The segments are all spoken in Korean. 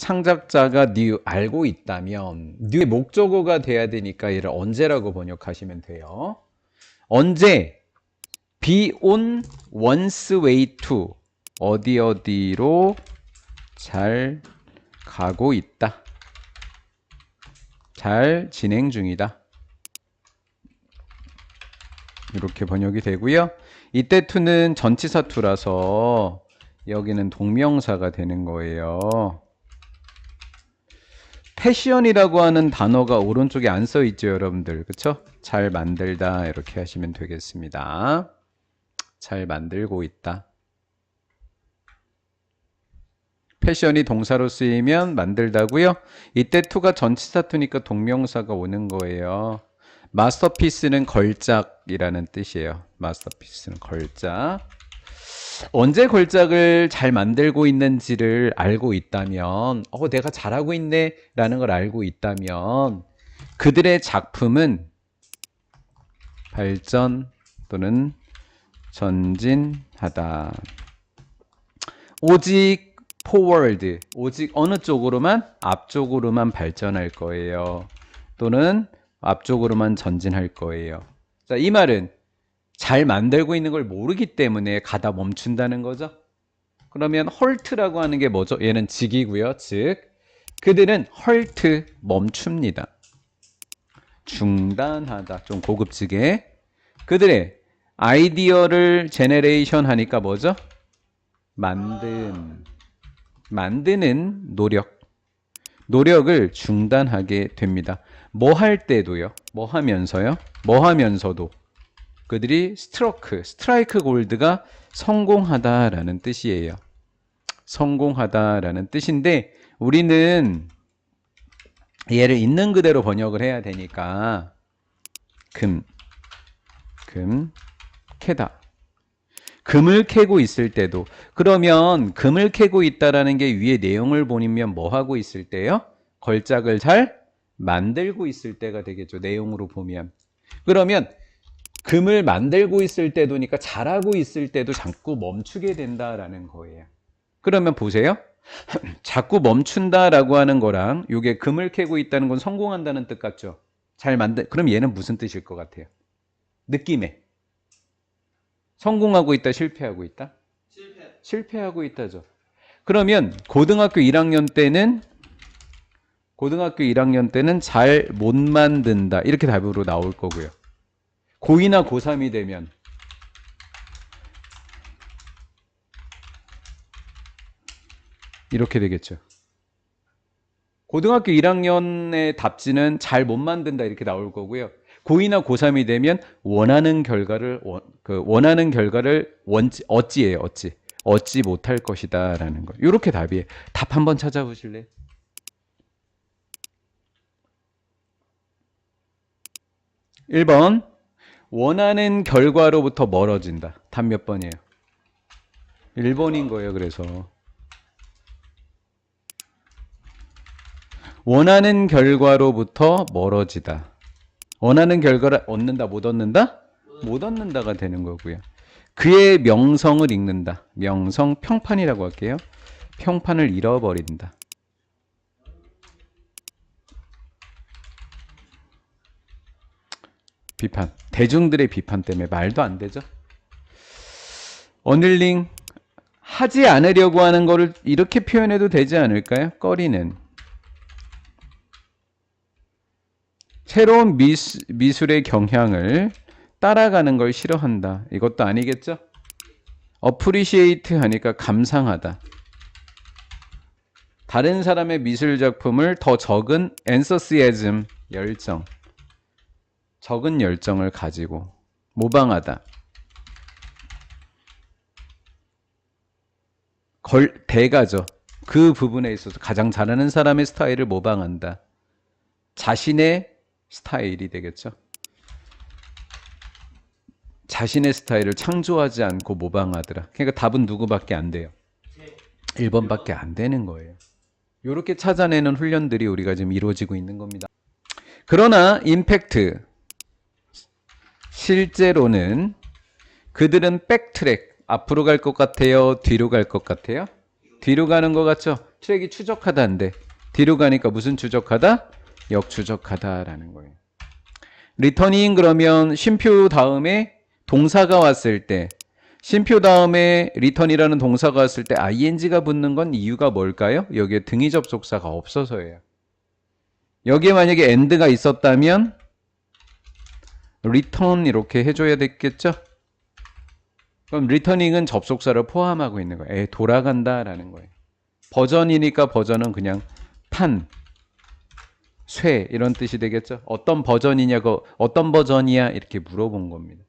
창작자가 new 알고 있다면 new의 목적어가 돼야 되니까 얘를 언제라고 번역하시면 돼요. 언제? be on one's way to 어디로 잘 가고 있다. 잘 진행 중이다. 이렇게 번역이 되고요. 이때 to는 전치사 to라서 여기는 동명사가 되는 거예요. 패션이라고 하는 단어가 오른쪽에 안 써 있죠, 여러분들. 그쵸? 잘 만들다 이렇게 하시면 되겠습니다. 잘 만들고 있다. 패션이 동사로 쓰이면 만들다고요. 이때 to가 전치사 to니까 동명사가 오는 거예요. 마스터피스는 걸작이라는 뜻이에요. 마스터피스는 걸작. 언제 걸작을 잘 만들고 있는지를 알고 있다면 내가 잘하고 있네 라는 걸 알고 있다면 그들의 작품은 발전 또는 전진하다. 오직 forward, 오직 어느 쪽으로만? 앞쪽으로만 발전할 거예요. 또는 앞쪽으로만 전진할 거예요. 자, 이 말은 잘 만들고 있는 걸 모르기 때문에 가다 멈춘다는 거죠. 그러면 halt라고 하는 게 뭐죠? 얘는 직이고요. 즉 그들은 halt, 멈춥니다. 중단하다. 좀 고급지게. 그들의 아이디어를 제너레이션 하니까 뭐죠? 만드는 노력을 중단하게 됩니다. 뭐 할 때도요. 뭐 하면서도 그들이 스트라이크 골드가 성공하다라는 뜻이에요. 성공하다라는 뜻인데 우리는 얘를 있는 그대로 번역을 해야 되니까 캐다. 금을 캐고 있을 때도. 그러면 금을 캐고 있다라는 게 위에 내용을 보면 뭐 하고 있을 때요? 걸작을 잘 만들고 있을 때가 되겠죠. 내용으로 보면. 그러면 금을 만들고 있을 때도니까 잘하고 있을 때도 자꾸 멈추게 된다라는 거예요. 그러면 보세요. 자꾸 멈춘다라고 하는 거랑 이게 금을 캐고 있다는 건 성공한다는 뜻 같죠? 그럼 얘는 무슨 뜻일 것 같아요? 느낌에. 성공하고 있다, 실패하고 있다? 실패하고 있다죠. 그러면 고등학교 1학년 때는 잘 못 만든다. 이렇게 답으로 나올 거고요. 고2나 고3이 되면 이렇게 되겠죠. 고등학교 1학년의 답지는 잘 못 만든다 이렇게 나올 거고요. 고2나 고3이 되면 원하는 결과를 얻지 못할 것이다 라는 거. 이렇게 답이에요. 답 한번 찾아보실래요? (1번) 원하는 결과로부터 멀어진다. 답 몇 번이에요? 1번인 거예요. 그래서 원하는 결과로부터 멀어지다. 원하는 결과를 얻는다, 못 얻는다? 못 얻는다가 되는 거고요. 그의 명성을 잃는다. 명성, 평판이라고 할게요. 평판을 잃어버린다. 비판. 대중들의 비판 때문에 말도 안 되죠. 어닐링. 하지 않으려고 하는 거를 이렇게 표현해도 되지 않을까요? 꺼리는. 새로운 미술의 경향을 따라가는 걸 싫어한다. 이것도 아니겠죠? appreciate 하니까 감상하다. 다른 사람의 미술 작품을 더 적은 enthusiasm, 열정. 적은 열정을 가지고 모방하다. 대가죠. 그 부분에 있어서 가장 잘하는 사람의 스타일을 모방한다. 자신의 스타일이 되겠죠. 자신의 스타일을 창조하지 않고 모방하더라. 그러니까 답은 누구밖에 안 돼요? 1번밖에 안 되는 거예요. 이렇게 찾아내는 훈련들이 우리가 지금 이루어지고 있는 겁니다. 그러나 임팩트, 실제로는 그들은 백트랙, 앞으로 갈 것 같아요? 뒤로 갈 것 같아요? 뒤로 가는 것 같죠? 트랙이 추적하다인데 뒤로 가니까 무슨 추적하다? 역추적하다라는 거예요. 리터닝 그러면 쉼표 다음에 동사가 왔을 때 쉼표 다음에 return이라는 동사가 왔을 때 ing가 붙는 건 이유가 뭘까요? 여기에 등위 접속사가 없어서예요. 여기에 만약에 and가 있었다면 return 이렇게 해줘야 됐겠죠? 그럼 returning은 접속사를 포함하고 있는 거예요. 돌아간다라는 거예요. 버전이니까 버전은 그냥 탄, 쇠 이런 뜻이 되겠죠? 어떤 버전이냐고 어떤 버전이야 이렇게 물어본 겁니다.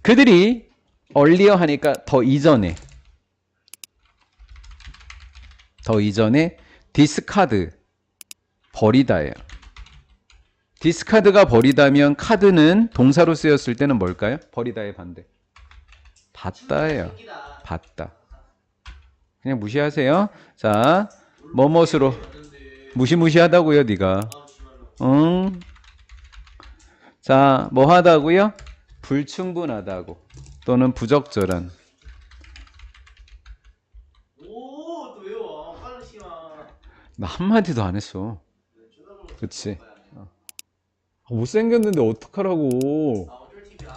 그들이 earlier 하니까 더 이전에 discard 버리다예요. discard가 버리다면 카드는 동사로 쓰였을 때는 뭘까요? 버리다의 반대. 받다예요. 받다. 그냥 무시하세요. 자, 뭐뭇으로 무시무시하다고요, 네가. 응. 자, 뭐 하다고요? 불충분하다고 또는 부적절한. 오, 또 외워. 빨리 시마. 나 한마디도 안 했어. 그치? 못생겼는데 어떡하라고. 어쩔 TV 좀.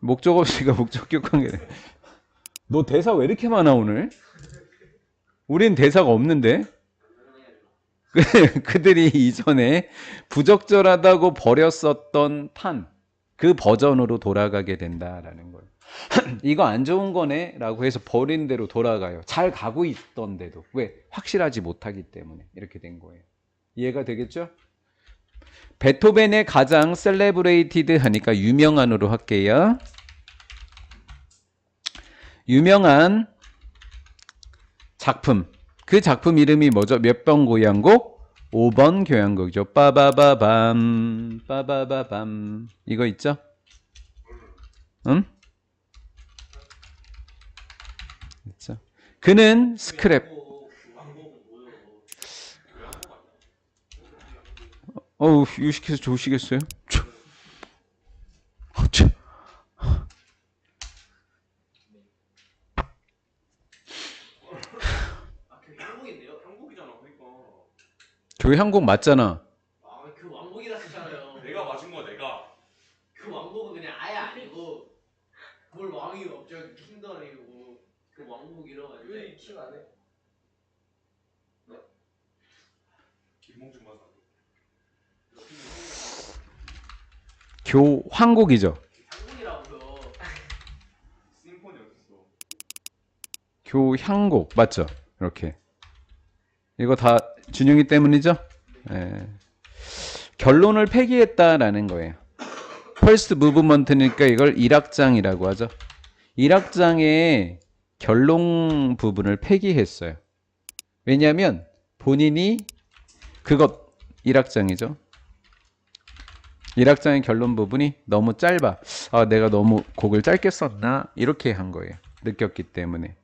목적 없이가 목적격 관계네. 너 대사 왜 이렇게 많아 오늘? 우린 대사가 없는데. 그들이 이전에 부적절하다고 버렸었던 탄, 그 버전으로 돌아가게 된다라는 거예요. 이거 안 좋은 거네 라고 해서 버린 대로 돌아가요. 잘 가고 있던데도. 왜? 확실하지 못하기 때문에 이렇게 된 거예요. 이해가 되겠죠? 베토벤의 가장 셀레브레이티드 하니까 유명한으로 할게요. 유명한 작품. 그 작품 이름이 뭐죠? 몇 번 교향곡? 5번 교향곡이죠. 빠바바밤 빠바바밤 이거 있죠? 응? 있죠. 그는 스크랩. 어우, 유식해서 좋으시겠어요? 교회 한곡 맞잖아. 그 왕복이라 했잖아요. 내가 맞은 거 내가. 그 왕복은 그냥 아예 아니고 뭘 왕이 갑자기 킹도 아니고 그 왕복 이러가지고 왜 킹 안 해? 김봉준 맞아. 교황곡이죠. 왕복이라고요. 심포니 어딨어? 교향곡 맞죠? 이렇게. 이거 다 준영이 때문이죠? 예. 결론을 폐기했다라는 거예요. 퍼스트 무브먼트니까 이걸 1악장이라고 하죠. 1악장의 결론 부분을 폐기했어요. 왜냐하면 본인이 그것 1악장이죠. 1악장의 결론 부분이 너무 짧아. 아, 내가 너무 곡을 짧게 썼나? 이렇게 한 거예요. 느꼈기 때문에.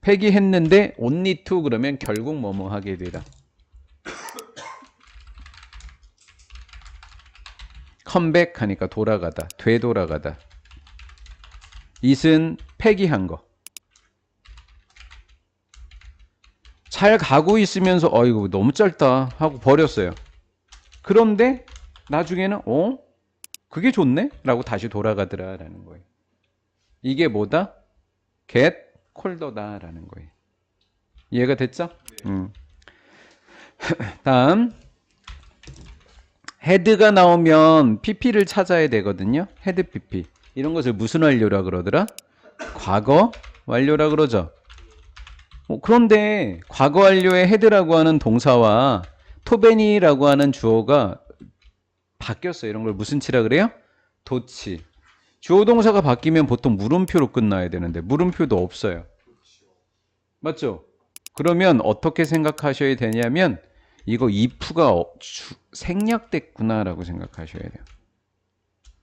폐기했는데 only to 그러면 결국 뭐뭐 하게 되다. 컴백 하니까 돌아가다, 되돌아가다. it은 폐기한 거. 잘 가고 있으면서 이거 너무 짧다 하고 버렸어요. 그런데 나중에는 그게 좋네? 라고 다시 돌아가더라라는 거예요. 이게 뭐다? get colder다라는 거예요. 이해가 됐죠? 다음 헤드가 나오면 pp를 찾아야 되거든요. 헤드 pp. 이런 것을 무슨 완료라 그러더라? 과거 완료라 그러죠. 그런데 과거 완료의 헤드라고 하는 동사와 토베니라고 하는 주어가 바뀌었어요. 이런 걸 무슨 치라 그래요? 도치. 주어 동사가 바뀌면 보통 물음표로 끝나야 되는데 물음표도 없어요. 맞죠? 그러면 어떻게 생각하셔야 되냐면 이거 if가 생략됐구나 라고 생각하셔야 돼요.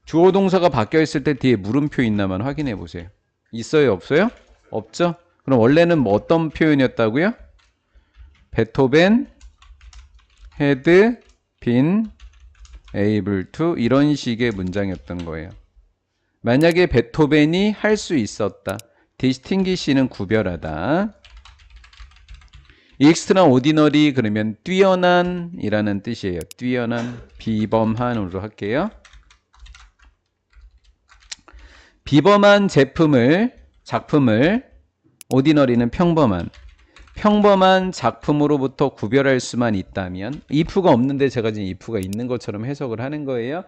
주어 동사가 바뀌어 있을 때 뒤에 물음표 있나만 확인해 보세요. 있어요? 없어요? 없죠? 그럼 원래는 뭐 어떤 표현이었다고요? 베토벤 had been able to 이런 식의 문장이었던 거예요. 만약에 베토벤이 할 수 있었다. distinguish는 구별하다. 익스트라 오디너리 그러면 뛰어난이라는 뜻이에요. 뛰어난, 비범한으로 할게요. 비범한 작품을 오디너리는 평범한 작품으로부터 구별할 수만 있다면 if가 없는데 제가 지금 if가 있는 것처럼 해석을 하는 거예요.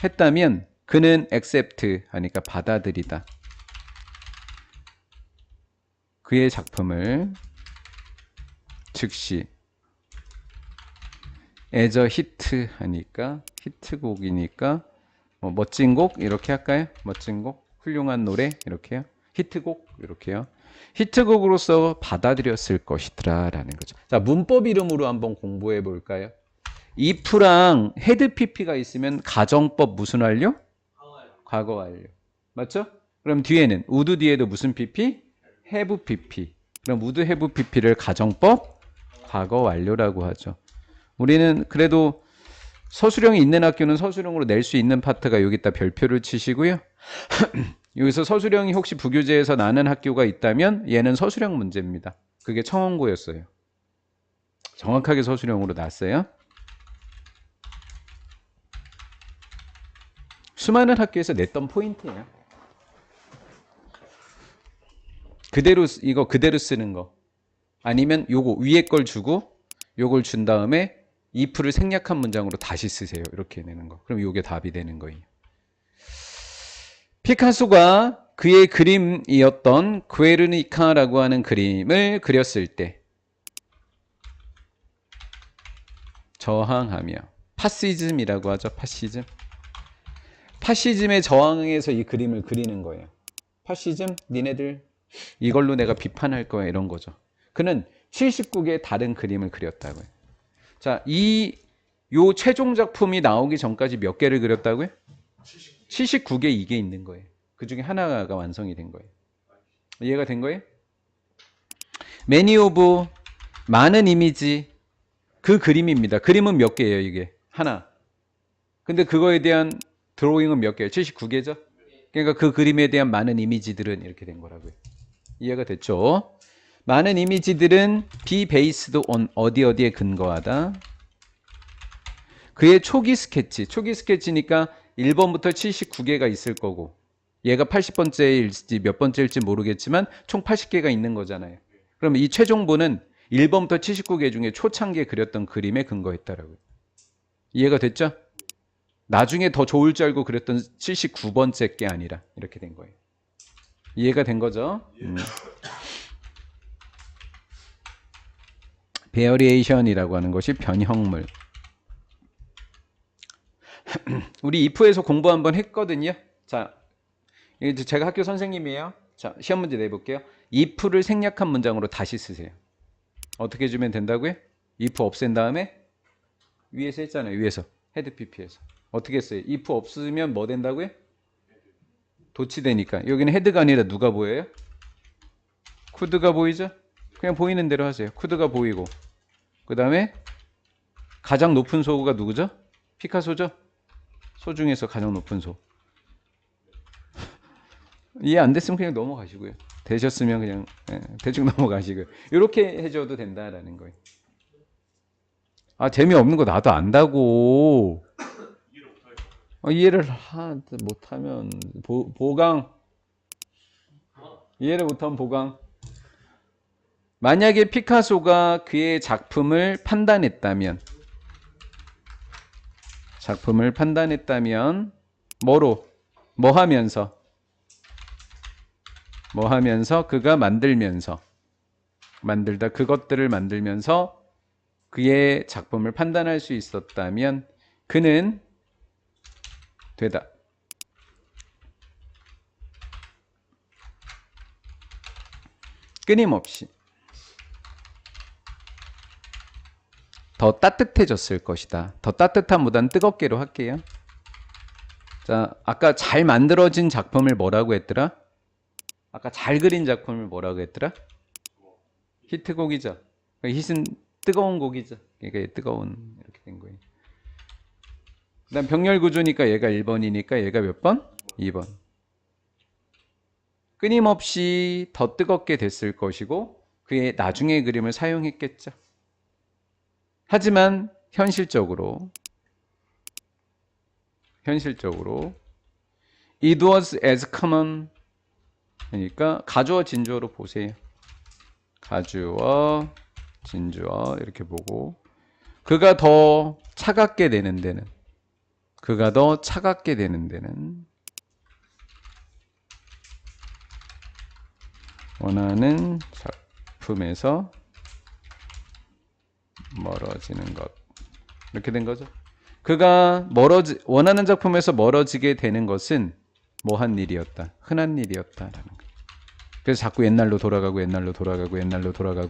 했다면 그는 accept 하니까 받아들이다. 그의 작품을 즉시 as a hit 하니까 히트곡이니까 멋진 곡 이렇게 할까요? 멋진 곡, 훌륭한 노래 이렇게요. 히트곡 이렇게요. 히트곡으로서 받아들였을 것이더라 라는 거죠. 자, 문법 이름으로 한번 공부해 볼까요? if랑 had pp가 있으면 가정법 무슨 완료? 과거 완료. 맞죠? 그럼 뒤에는 would 뒤에도 무슨 pp? have pp. 그럼 would have pp를 가정법 과거 완료라고 하죠. 우리는 그래도 서술형이 있는 학교는 서술형으로 낼 수 있는 파트가 여기다 별표를 치시고요. 여기서 서술형이 혹시 부교재에서 나는 학교가 있다면 얘는 서술형 문제입니다. 그게 청원고였어요. 정확하게 서술형으로 났어요. 수많은 학교에서 냈던 포인트예요. 이거 그대로 쓰는 거. 아니면 요거 위에 걸 주고 요걸 준 다음에 if를 생략한 문장으로 다시 쓰세요. 이렇게 내는 거. 그럼 요게 답이 되는 거예요. 피카소가 그의 그림이었던 구에르니카라고 하는 그림을 그렸을 때 저항하며 파시즘이라고 하죠. 파시즘에 저항해서 이 그림을 그리는 거예요. 파시즘? 니네들 이걸로 내가 비판할 거야 이런 거죠. 그는 79개의 다른 그림을 그렸다고요. 자, 요 최종 작품이 나오기 전까지 몇 개를 그렸다고요? 79개 이게 있는 거예요. 그 중에 하나가 완성이 된 거예요. 이해가 된 거예요? Many of 많은 이미지 그 그림입니다. 그림은 몇 개예요 이게? 하나. 근데 그거에 대한 드로잉은 몇 개예요? 79개죠? 그러니까 그 그림에 대한 많은 이미지들은 이렇게 된 거라고요. 이해가 됐죠? 많은 이미지들은 be based on 어디에 근거하다. 그의 초기 스케치니까 1번부터 79개가 있을 거고 얘가 80번째일지 몇 번째일지 모르겠지만 총 80개가 있는 거잖아요. 그럼 이 최종본은 1번부터 79개 중에 초창기에 그렸던 그림에 근거했다라고요. 이해가 됐죠? 나중에 더 좋을 줄 알고 그렸던 79번째 게 아니라 이렇게 된 거예요. 이해가 된 거죠? 베어리에이션이라고 하는 것이 변형물. 우리 if에서 공부 한번 했거든요. 자, 이제 제가 학교 선생님이에요. 자, 시험 문제 내볼게요. if를 생략한 문장으로 다시 쓰세요. 어떻게 해주면 된다고요? if 없앤 다음에 위에서 했잖아요. 위에서 헤드 pp에서 어떻게 했어요? if 없으면 뭐 된다고요? 도치되니까. 여기는 헤드가 아니라 누가 보여요? could가 보이죠? 그냥 보이는 대로 하세요. could가 보이고 그 다음에 가장 높은 소가 누구죠? 피카소죠? 소 중에서 가장 높은 소. 이해 안 됐으면 그냥 넘어가시고요. 되셨으면 그냥 대충 넘어가시고요. 이렇게 해줘도 된다라는 거예요. 아, 재미없는 거 나도 안다고. 이해를 못하면 보강. 이해를 못하면 보강. 만약에 피카소가 그의 작품을 판단했다면 뭐 하면서 그가 그것들을 만들면서 그의 작품을 판단할 수 있었다면 그는 되다. 끊임없이 더 따뜻해졌을 것이다. 더 따뜻함보다는 뜨겁게로 할게요. 자, 아까 잘 만들어진 작품을 뭐라고 했더라? 아까 잘 그린 작품을 뭐라고 했더라? 히트곡이죠. hit은 뜨거운 곡이죠. 그러니까 뜨거운 이렇게 된 거예요. 그다음 병렬 구조니까 얘가 1번이니까 얘가 몇 번? 2번. 끊임없이 더 뜨겁게 됐을 것이고 그의 나중의 그림을 사용했겠죠. 하지만 현실적으로 it was as common 그러니까 가주어 진주어로 보세요. 가주어 진주어 이렇게 보고 그가 더 차갑게 되는 데는 원하는 작품에서 멀어지는 것 이렇게 된 거죠. 그가 원하는 작품에서 멀어지게 되는 것은 뭐한 일이었다. 흔한 일이었다라는 거. 그래서 자꾸 옛날로 돌아가고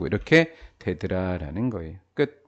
이렇게 되더라라는 거예요. 끝.